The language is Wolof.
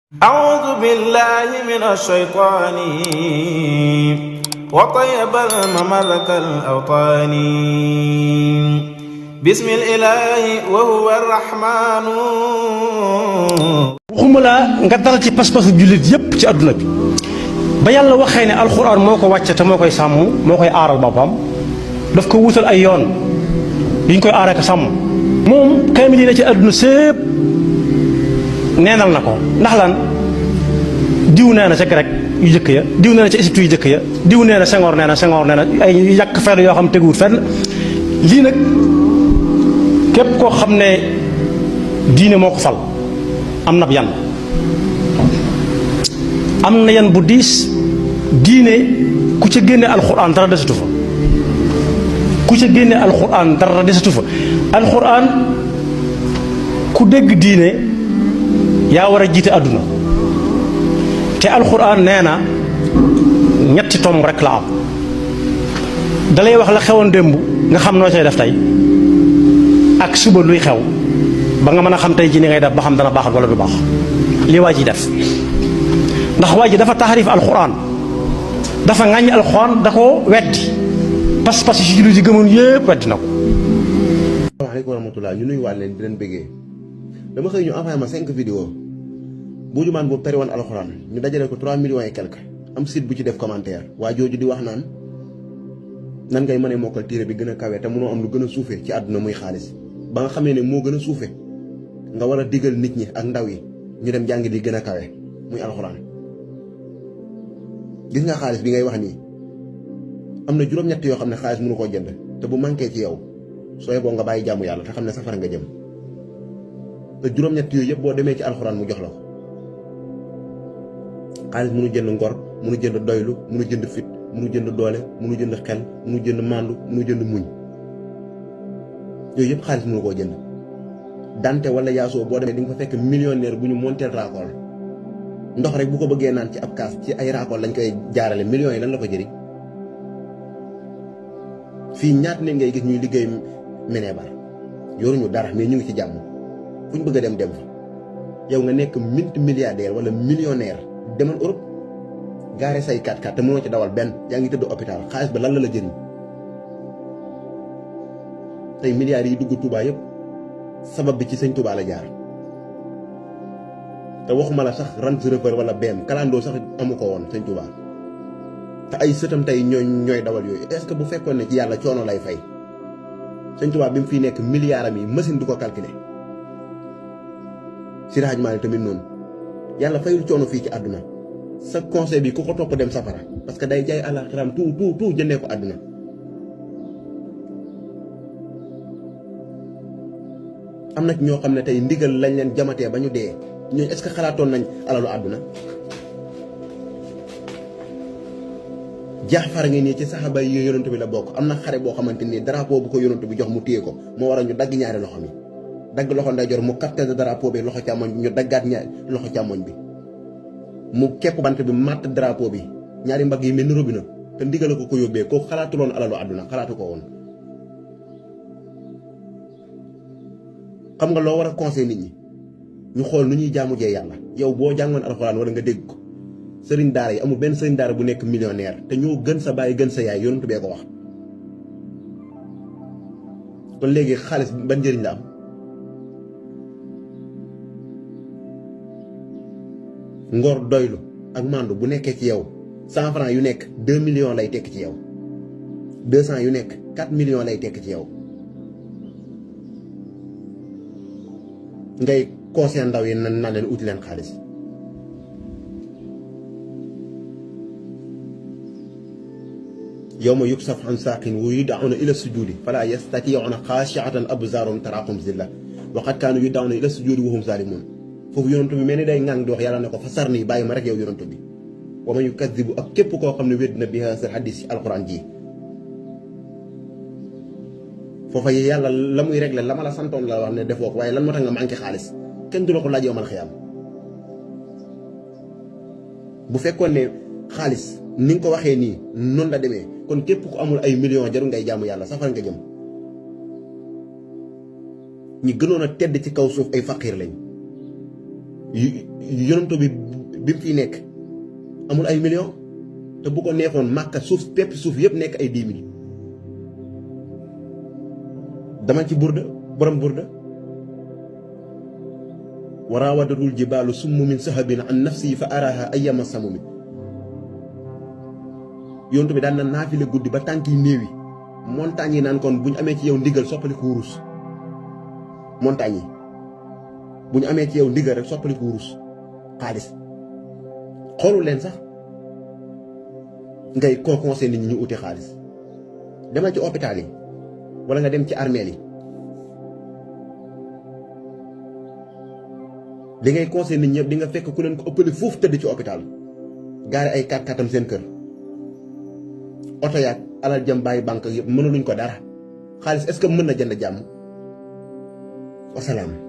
أعوذ بالله من الشيطان وطيب المملك الأوطان بسم الإله وهو الرحمن. waxuma la nga dara ci pas-pasu jullit yépp ci àdduna bi ba yàlla waxee ne alxuraan moo ko wàcce te moo koy sàmm moo koy aaral boppam daf ko wutal ay yoon yuñ koy aaree ko sàmm moom kaamil yi ne ci àdduna sépp neenal na ko ndax lan diw nee na ca grec yu jëkk ya diw nee na ca Égypte yu jëkk ya diw nee na Senghor nee na ay yàq fenn yoo xam teguwut fenn lii nag képp koo xam ne diine moo ko fal am na yan am na yan bu diis diine ku ca génne alxuraan dara desatu fa ku ca génne alxuraan dara desatu fa alxuraan ku dégg diine yaa war a jiite àdduna te alxuraan nee na ñetti tomb rek la am dalay wax la xewoon démb nga xam noo cay def tey ak suba luy xew ba nga mën a xam tey ji ni ngay def ba xam dana baax wala du baax li waa ji def ndax waa ji dafa taxarif alxuraan dafa ŋàññi alxuraan da ko weddi pas-pas yi si jullit yi gëmoon yépp weddi na ko. asalaamaaleykum wa rahmatulah ñu nuyu waat leen di leen bëggee dama xëy ñu envoyé ma 5 vidéo bu jumaan boobu tari woon alxuraan ñu dajale ko 3 millions et quelque am site bu ci def commentaire waa jooju di wax naan nan ngay mën a mokkal téere bi gën a kawe te mënoo am lu gën a suufe ci àdduna muy xaalis ba nga xamee ne moo gën a suufe nga war a digal nit ñi ak ndaw yi ñu dem jàngi di gën a kawe muy alxuraan. gis nga xaalis bi ngay wax nii am na juróom-ñett yoo xam ne xaalis mënu koo jënd te bu manqué ci yow sooy boo nga bàyyi jàmm yàlla te xam ne safara nga jëm te juróom-ñett yooyu yëpp boo demee ci alxuraan mu jox la ko. xaalis mënu jënd ngor mënu jënd doylu mënu jënd fit mënu jënd doole mënu jënd xel mënu jënd màndu mënu jënd muñ yooyu yëpp xaalis mënu koo jënd. Dante wala yaasoo boo demee di nga fa fekk millionnaire bu ñu monteel raakool ndox rek bu ko bëggee naan ci ab kaas ci ay raakool lañ koy jaarale millions yi lan la ko jëriñ. fii ñaata nit ngay gis ñuy liggéey Minébar yoruñu dara mais ñu ngi ci jàmm fu ñu bëgg a dem fa yow nga nekk multimilliardaire wala millionnaire demal Europe gaare say 4x4 te mënoo ci dawal benn yaa ngi tëdd hôpital xaalis ba lan la jëriñ. tey milliards yi dugg Touba yëpp sabab bi ci sëñ Touba la jaar te waxuma la sax Range Rover wala BM kalandoo sax amu ko woon sëñ Touba te ay sëtam tey ñooy dawal yooyu est-ce que bu fekkoon ne ci yàlla coono lay fay sëñ Touba bi mu fiy nekk milliards am yi machine du ko calculer. Seydi Hadji Malick tamit noonu yàlla fayul coono fii ci àdduna sa conseil bi ku ko topp dem safara parce que day jaay àllaxiraam tout jëndee ko àdduna. am na ñoo xam ne tey ndigal lañ leen jamatee ba ñu dee ñooñu est-ce que xalaatoon nañ alalu àdduna. Jaafar ngi nii ci saxaaba yi yonent bi la bokk am na xare boo xamante ni drapeau bu ko yonent bi jox mu téye ko moo waral ñu dagg ñaari loxo mi dagg loxo ndeyjoor mu capté drapeau bi loxo càmmoñ bi ñu daggaat ñaari loxo càmmoñ bi mu képp bant bi matt drapeau bi ñaari mbagg yi mel ni robinet te ndigal ko yóbbee kooku xalaatuloon alalu àdduna xalaatu ko woon. xam nga loo war a conseil nit ñi ñu xool nu ñuy jaamu jee yàlla yow boo jàngoon alxuraan wala nga dégg ko sëriñ daara yi amul benn sëriñ daara bu nekk millionnaire te ñoo gën sa baay gën sa yaay yonent bee ko wax. kon léegi xaalis ban njëriñ la am ngor doylu ak màndu bu nekkee ci yow 100 francs yu nekk 2 millions lay tekk ci yow 200 yu nekk 4 millions lay tekk ci yow. ngay conseil ndaw yi na leen uti leen xaalis yawma yuksaf an saaqin wa yud'awna ila sujudi fala yastati'una khashi'atan absaruhum taraqum zilla wa qad kanu yud'awna ila sujudi wa hum zalimun foofu yonent bi mel ni day ŋàng di wax yàlla ne ko fa sarni bàyyi ma rek yow yonent bi wa man yukazzibu ak képp koo xam ne wédd na bi haazal hadis ci alquran ji foofa yàlla la muy régler la ma la santoon la wax ne defoo ko waaye lan moo tax nga manqué xaalis kenn du la ko laaj yow man xiyaam. bu fekkoon ne xaalis ni nga ko waxee nii noonu la demee kon képp ku amul ay millions jarul ngay jaamu yàlla safara nga jëm. ñi gënoon a tedd ci kaw suuf ay faqiir lañ yonent bi mu fiy nekk amul ay millions te bu ko neexoon Màkka suuf pepp suuf yëpp nekk ay 10 000 dama ci burda borom burda waraawatul jibaalu summu min sahabin an nafsi fa araha ayyama samumi yonent bi daan na naafile guddi ba tànk yi néew yi montagne yi naan kon bu ñu amee ci yow ndigal soppali ko wurus montagne yi bu ñu amee ci yow ndigal rek soppali ko wurus xaalis xoolul leen sax ngay conseil nit ñi ñu uti xaalis demal ci hôpital yi wala nga dem ci armeel yi li ngay conseil nit ñëpp di nga fekk ku leen ko ëppale foofu tëdd ci hôpital gaari ay 4x4am seen kër oto yaag alal jëm bàyyi banque yëpp mënuluñ ko dara xaalis est-ce que mën na jënd jàmm wasalaam